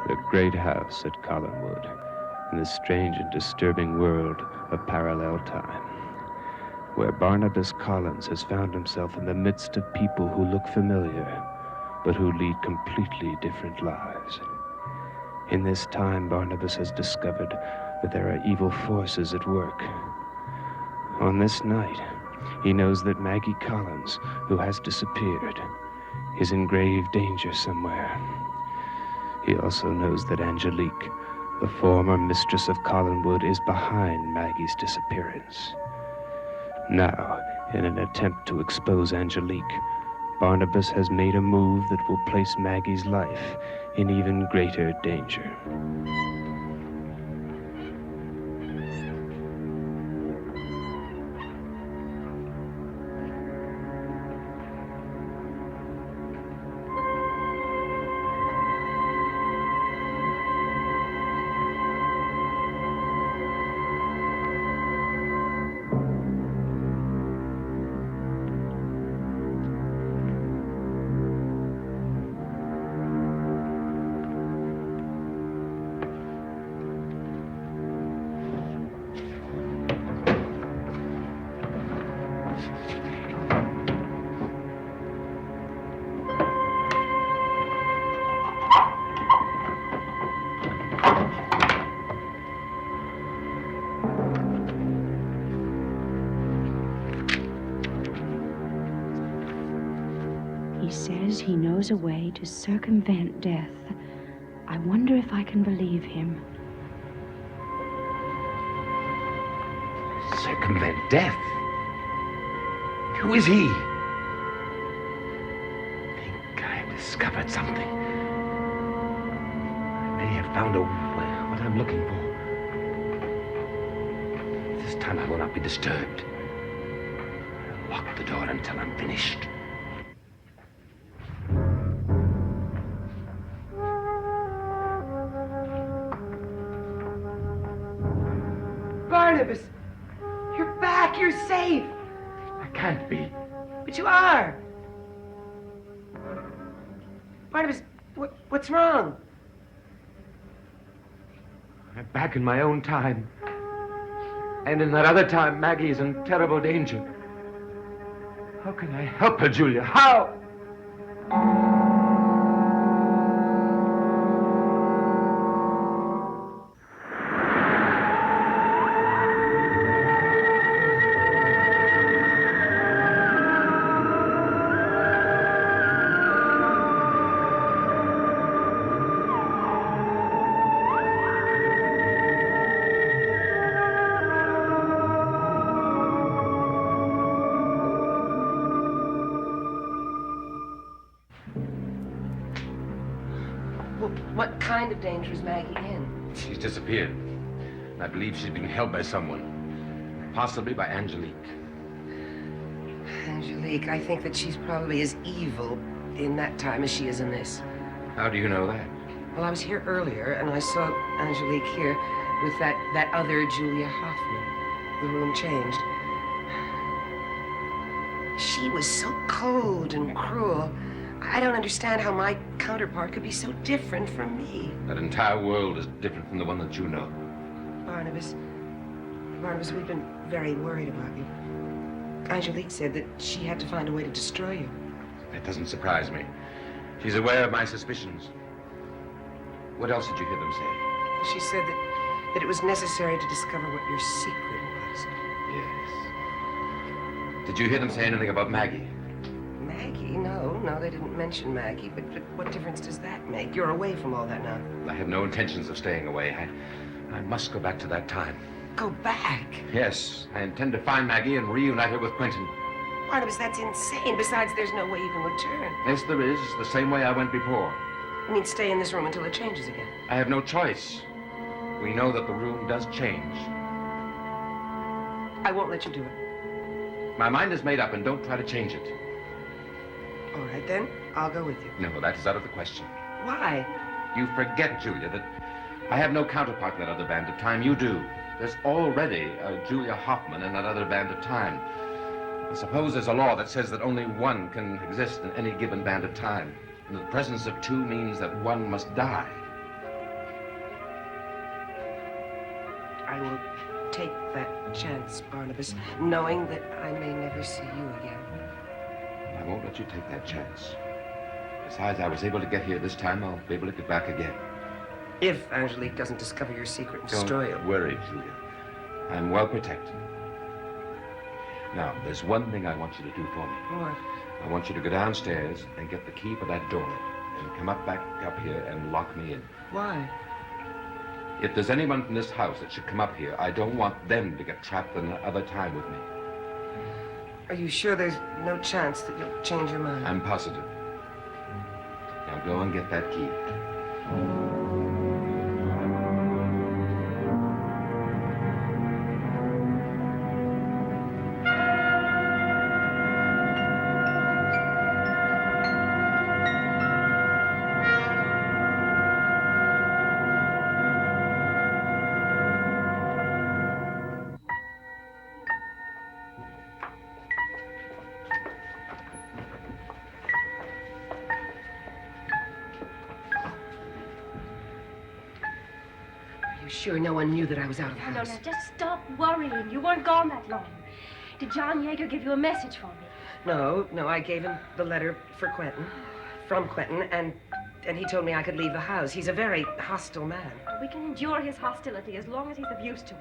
The great house at Collinwood, in the strange and disturbing world of parallel time, where Barnabas Collins has found himself in the midst of people who look familiar, but who lead completely different lives. In this time, Barnabas has discovered that there are evil forces at work. On this night, he knows that Maggie Collins, who has disappeared, is in grave danger somewhere. He also knows that Angelique, the former mistress of Collinwood, is behind Maggie's disappearance. Now, in an attempt to expose Angelique, Barnabas has made a move that will place Maggie's life in even greater danger. He says he knows a way to circumvent death. I wonder if I can believe him. Circumvent death? Who is he? I think I've discovered something. I may have found what I'm looking for. This time I will not be disturbed. I'll lock the door until I'm finished. Barnabas, you're back. You're safe. I can't be. But you are. Barnabas, what's wrong? I'm back in my own time. And in that other time, Maggie is in terrible danger. How can I help her, Julia? How? What kind of danger is Maggie in? She's disappeared. And I believe she's being held by someone. Possibly by Angelique. Angelique, I think that she's probably as evil in that time as she is in this. How do you know that? Well, I was here earlier, and I saw Angelique here with that other Julia Hoffman. The room changed. She was so cold and cruel. I don't understand how my counterpart could be so different from me. That entire world is different from the one that you know. Barnabas, we've been very worried about you. Angelique said that she had to find a way to destroy you. That doesn't surprise me. She's aware of my suspicions. What else did you hear them say? She said that it was necessary to discover what your secret was. Yes. Did you hear them say anything about Maggie? Maggie? No, they didn't mention Maggie, but what difference does that make? You're away from all that now. I have no intentions of staying away. I must go back to that time. Go back? Yes, I intend to find Maggie and reunite her with Quentin. Barnabas, that's insane. Besides, there's no way you can return. Yes, there is. The same way I went before. I mean, stay in this room until it changes again. I have no choice. We know that the room does change. I won't let you do it. My mind is made up, and don't try to change it. All right, then. I'll go with you. No, that is out of the question. Why? You forget, Julia, that I have no counterpart in that other band of time. You do. There's already a Julia Hoffman in that other band of time. I suppose there's a law that says that only one can exist in any given band of time. And the presence of two means that one must die. I will take that chance, Barnabas, knowing that I may never see you again. I won't let you take that chance. Besides, I was able to get here this time. I'll be able to get back again. If Angelique doesn't discover your secret and destroy Don't you. worry, Julia. I'm well protected. Now, there's one thing I want you to do for me. What? I want you to go downstairs and get the key for that door and come back up here and lock me in. Why? If there's anyone from this house that should come up here, I don't want them to get trapped another time with me. Are you sure there's no chance that you'll change your mind? I'm positive. Now go and get that key. Are you sure no one knew that I was out of the No, house? no, just stop worrying. You weren't gone that long. Did John Yeager give you a message for me? No, I gave him the letter for Quentin, from Quentin, and he told me I could leave the house. He's a very hostile man. We can endure his hostility as long as he's of use to us.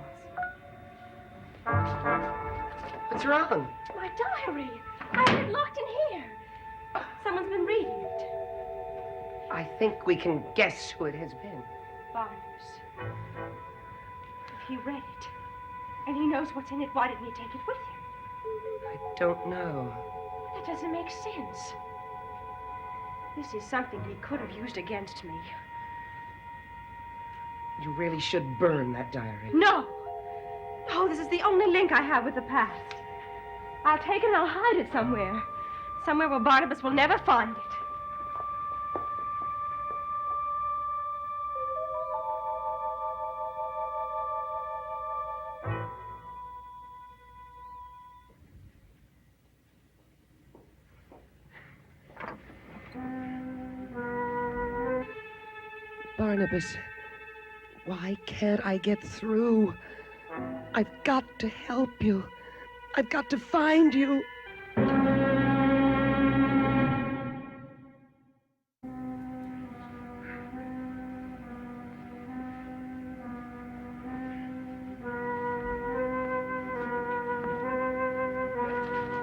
What's wrong? My diary. I have it locked in here. Someone's been reading it. I think we can guess who it has been. Barnes. If he read it, and he knows what's in it, why didn't he take it with him? I don't know. That doesn't make sense. This is something he could have used against me. You really should burn that diary. No! No, this is the only link I have with the past. I'll take it and I'll hide it somewhere. Somewhere where Barnabas will never find it. Barnabas, why can't I get through? I've got to help you. I've got to find you.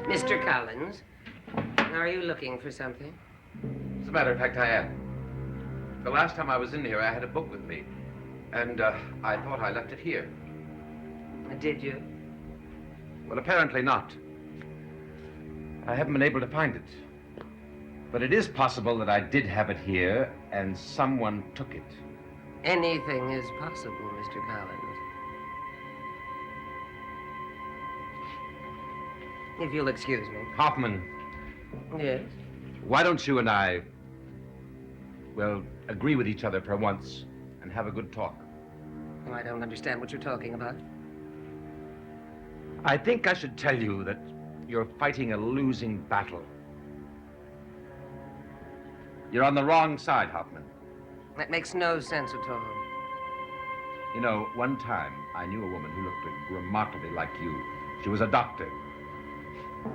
Mr. Collins, are you looking for something? As a matter of fact, I am. The last time I was in here, I had a book with me. And I thought I left it here. Did you? Well, apparently not. I haven't been able to find it. But it is possible that I did have it here, and someone took it. Anything is possible, Mr. Collins. If you'll excuse me. Hoffman, Yes? why don't you and I, well, agree with each other for once and have a good talk? Oh, I don't understand what you're talking about. I think I should tell you that you're fighting a losing battle. You're on the wrong side, Hoffman. That makes no sense at all. You know, one time I knew a woman who looked remarkably like you. She was a doctor.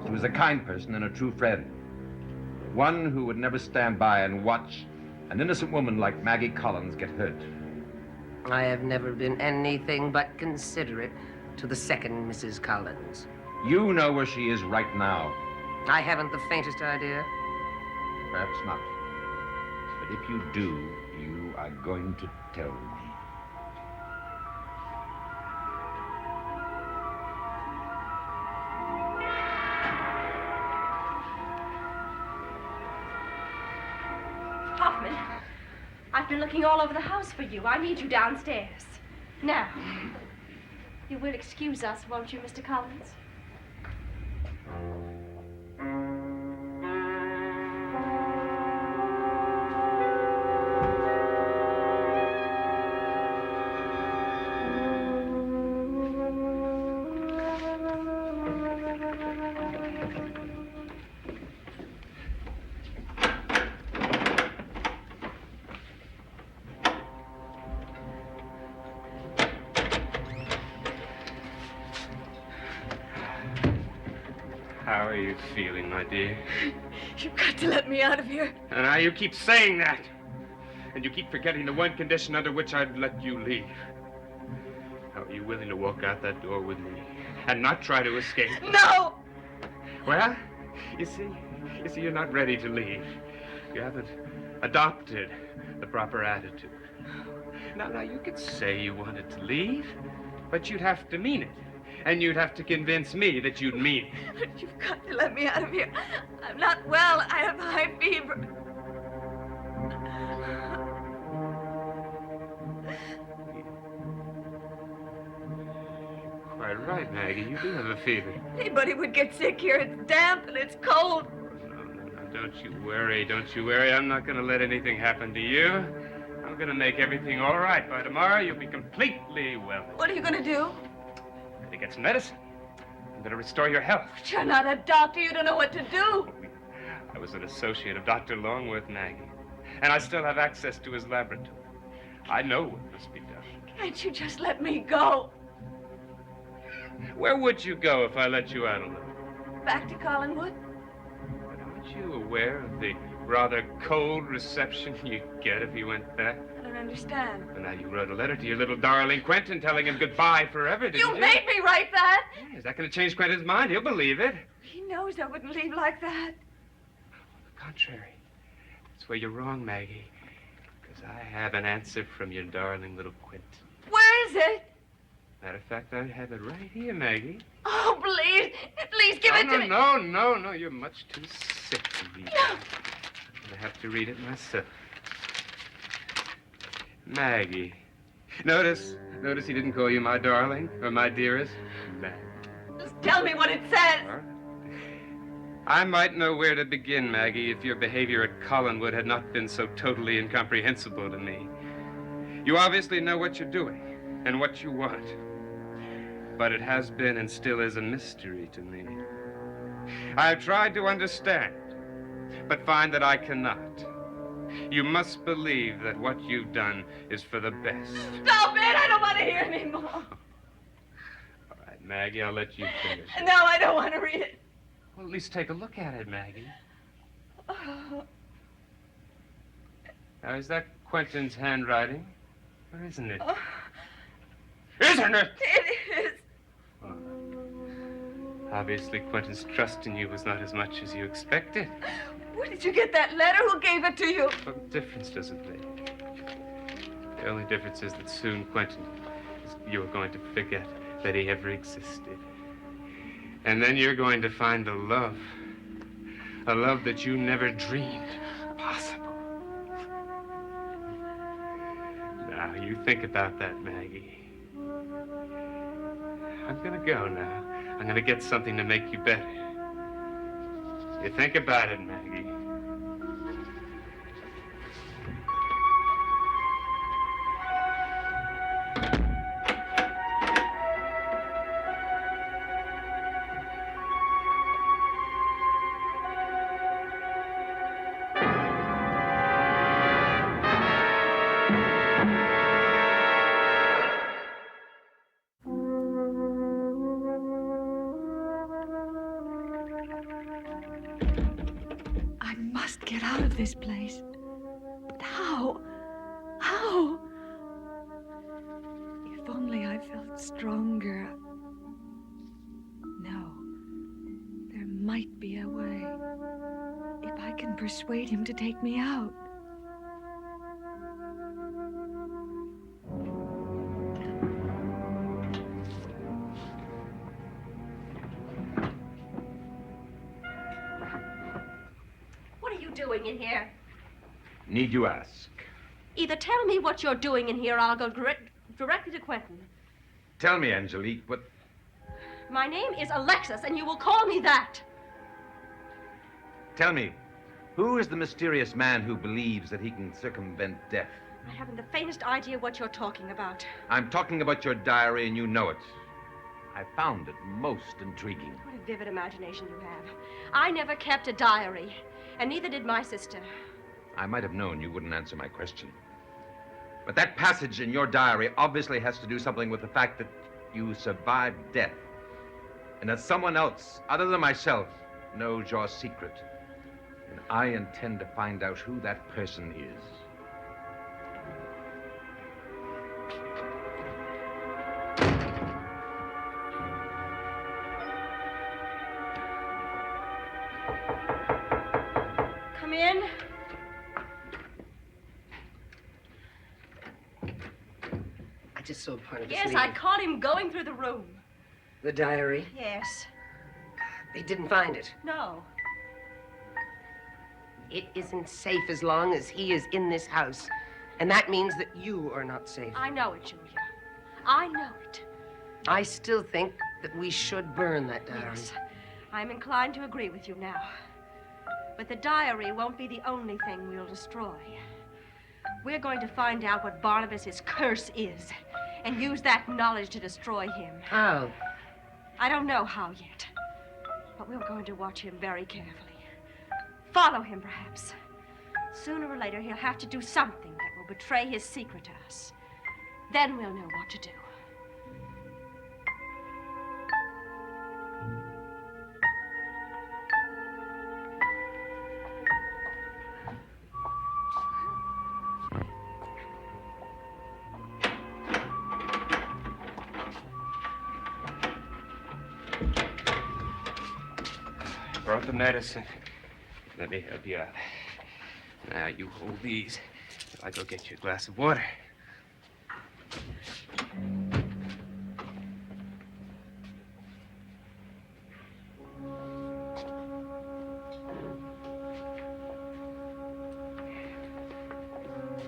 She was a kind person and a true friend. One who would never stand by and watch an innocent woman like Maggie Collins get hurt. I have never been anything but considerate to the second Mrs. Collins. You know where she is right now. I haven't the faintest idea. Perhaps not. But if you do, you are going to tell me. Hoffman, I've been looking all over the house for you. I need you downstairs. Now, you will excuse us, won't you, Mr. Collins? are you feeling, my dear? You've got to let me out of here. And now you keep saying that. And you keep forgetting the one condition under which I'd let you leave. Are you willing to walk out that door with me and not try to escape? No! Well, you see, you're not ready to leave. You haven't adopted the proper attitude. Now, you could say you wanted to leave, but you'd have to mean it. And you'd have to convince me that you'd mean it. But you've got to let me out of here. I'm not well. I have high fever. Quite right, Maggie. You do have a fever. Anybody would get sick here. It's damp and it's cold. No, don't you worry. Don't you worry. I'm not going to let anything happen to you. I'm going to make everything all right. By tomorrow, you'll be completely well. What are you going to do? I'm going to get some medicine. I'm going to restore your health. But you're not a doctor. You don't know what to do. I was an associate of Dr. Longworth, Maggie. And I still have access to his laboratory. I know what must be done. Can't you just let me go? Where would you go if I let you out alone? Back to Collinwood? But aren't you aware of the rather cold reception you'd get if you went back? I don't understand. And now you wrote a letter to your little darling Quentin telling him goodbye forever, didn't you? You made me write that! Yeah, is that going to change Quentin's mind? He'll believe it. He knows I wouldn't leave like that. On the contrary. That's where you're wrong, Maggie. Because I have an answer from your darling little Quentin. Where is it? Matter of fact, I have it right here, Maggie. Oh, please give it to me. No, you're much too sick to read that. I'm going to have to read it myself. Maggie. Notice he didn't call you my darling or my dearest. Maggie. Just tell me what it says. All right. I might know where to begin, Maggie, if your behavior at Collinwood had not been so totally incomprehensible to me. You obviously know what you're doing and what you want. But it has been and still is a mystery to me. I have tried to understand, but find that I cannot. You must believe that what you've done is for the best. Stop it! I don't want to hear anymore. All right, Maggie, I'll let you finish. No, I don't want to read it. Well, at least take a look at it, Maggie. Oh, Now, is that Quentin's handwriting? Or isn't it? oh, Isn't it? it is. Obviously, Quentin's trust in you was not as much as you expected. Where did you get that letter? Who gave it to you? What difference does it make? The only difference is that soon, Quentin, you're going to forget that he ever existed. And then you're going to find a love that you never dreamed possible. Now, you think about that, Maggie. I'm gonna go now. I'm gonna get something to make you better. You think about it, Maggie. Get out of this place. But how? How? If only I felt stronger. No. There might be a way. If I can persuade him to take me out. Doing in here? Need you ask? Either tell me what you're doing in here, or I'll go directly to Quentin. Tell me, Angelique, what... My name is Alexis, and you will call me that. Tell me, who is the mysterious man who believes that he can circumvent death? I haven't the faintest idea what you're talking about. I'm talking about your diary, and you know it. I found it most intriguing. What a vivid imagination you have. I never kept a diary. And neither did my sister. I might have known you wouldn't answer my question. But that passage in your diary obviously has to do something with the fact that you survived death. And that someone else, other than myself, knows your secret. And I intend to find out who that person is. Come in. I just saw Barnabas Yes, leave. I caught him going through the room. The diary. Yes. They didn't find it. No. It isn't safe as long as he is in this house. And that means that you are not safe. I know it, Julia. I know it. I still think that we should burn that diary. Yes. I'm inclined to agree with you now. But the diary won't be the only thing we'll destroy. We're going to find out what Barnabas's curse is and use that knowledge to destroy him. How? I don't know how yet, but we're going to watch him very carefully. Follow him, perhaps. Sooner or later, he'll have to do something that will betray his secret to us. Then we'll know what to do. Brought the medicine. Let me help you out. Now, you hold these till I go get you a glass of water.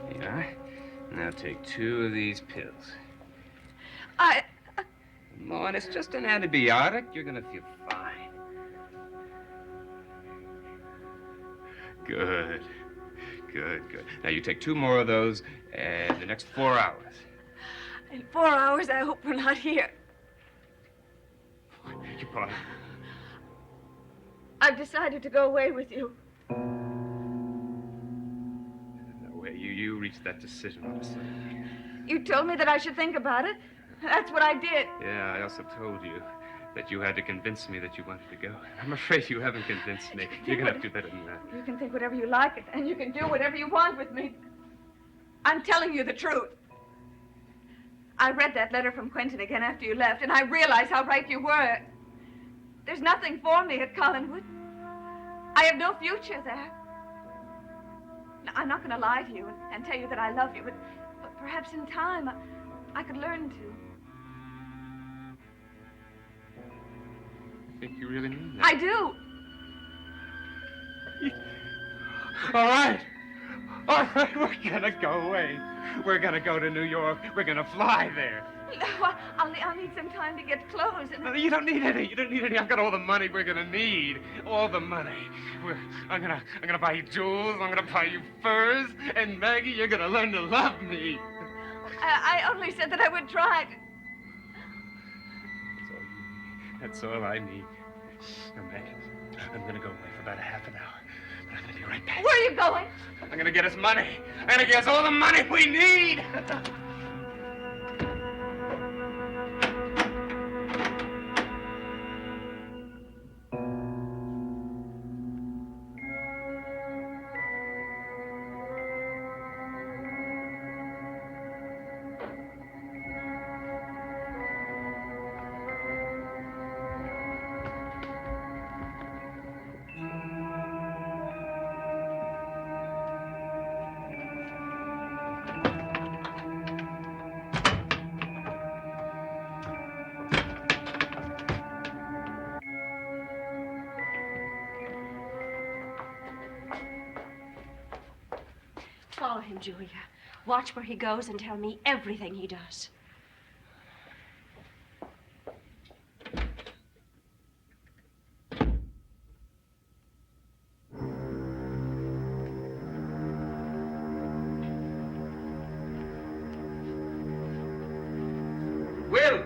Here you are. Now take 2 of these pills. Come on, it's just an antibiotic. You're gonna feel fine. Good. Good. Now you take 2 more of those in the next 4 hours. In 4 hours, I hope we're not here. You brought I've decided to go away with you. No way. You reached that decision on yourself. You told me that I should think about it. That's what I did. Yeah, I also told you that you had to convince me that you wanted to go. I'm afraid you haven't convinced me. You're gonna have to do better than that. You can think whatever you like, and you can do whatever you want with me. I'm telling you the truth. I read that letter from Quentin again after you left, and I realized how right you were. There's nothing for me at Collinwood. I have no future there. Now, I'm not going to lie to you and tell you that I love you, but perhaps in time I could learn to. I think you really mean that. I do. All right, we're gonna go away. We're gonna go to New York. We're gonna fly there. No, I'll need some time to get clothes. No, you don't need any. You don't need any. I've got all the money we're gonna need. All the money. I'm gonna buy you jewels. I'm gonna buy you furs. And Maggie, you're gonna learn to love me. I only said that I would try to. That's all I need. Now, Maggie, I'm gonna go away for about a half an hour. But I'm gonna be right back. Where are you going? I'm gonna get us money. I'm gonna get us all the money we need. Follow him, Julia. Watch where he goes and tell me everything he does. Will!